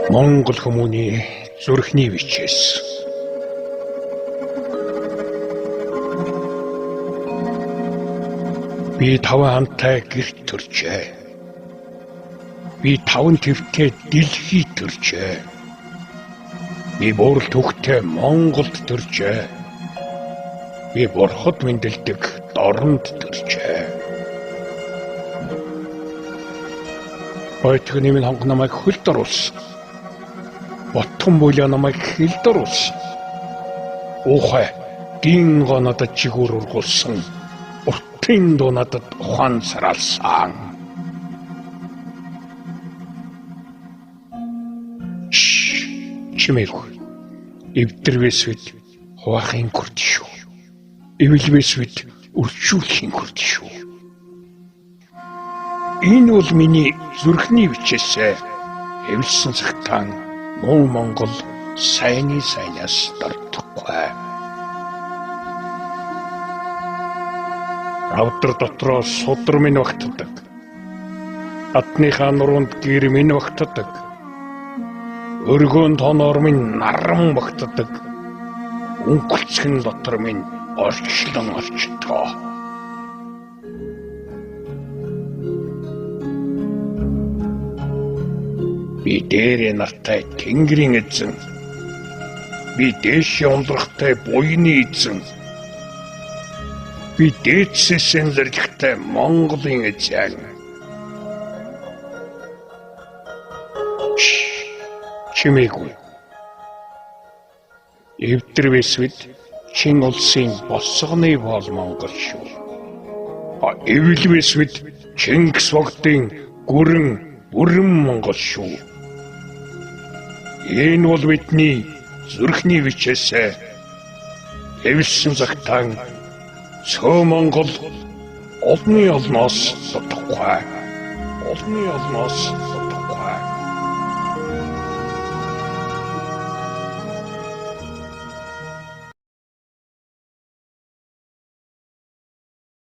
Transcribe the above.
Монгол хүмүүний зүрхний бичээс. Би таван хамтай гэрт төржээ. Би таван твтэй дэлхий төржээ. Би бүрэл төвхтэй Монголд төржээ. Би бурхад мэндэлдэг дорнд төржээ. Ойтгоны минь хонх намайг хөлд оруулсан. Ботхон буйлаа намайг хилд оруулсан. Уухай динго надад чигүүр ургуулсан. Уртын дуу надад ухаан сараалсан. Чимээгүй. Эвдэрвэсвэд хуваахын хүрд шүү. Эвэлвэсвэд үрчүүлэхийн хүрд шүү. Энэ бол миний зүрхний бичээсээ эвэлсэн цагтаан муу Монгол сайнаас дордохгүй. Авдар дотроо судар минь багтдаг. Атныхаа нуруунд гэр минь багтдаг. Өргөөн тоноор минь наран багтдаг. Өнгөлцгэн дотор минь орчлон орчтгоо. Би дээрээ нартай тэнгэрийн эзэн. Би дээшээ ундрахтай буйны эзэн. Би дээдсээсээ зэрэгтэй Монголын эзэн. Чимээгүй. Эвдэрвэсвэд чин улсын босгоны бол Монгол шүү. Эвэлвэсвэд Чингис богдын бүрэн Монгол шүү. Энэ бол бидний зүрхний бичээсээ эвэлсэн цагтаан цөө Монгол олноос дутхгүй.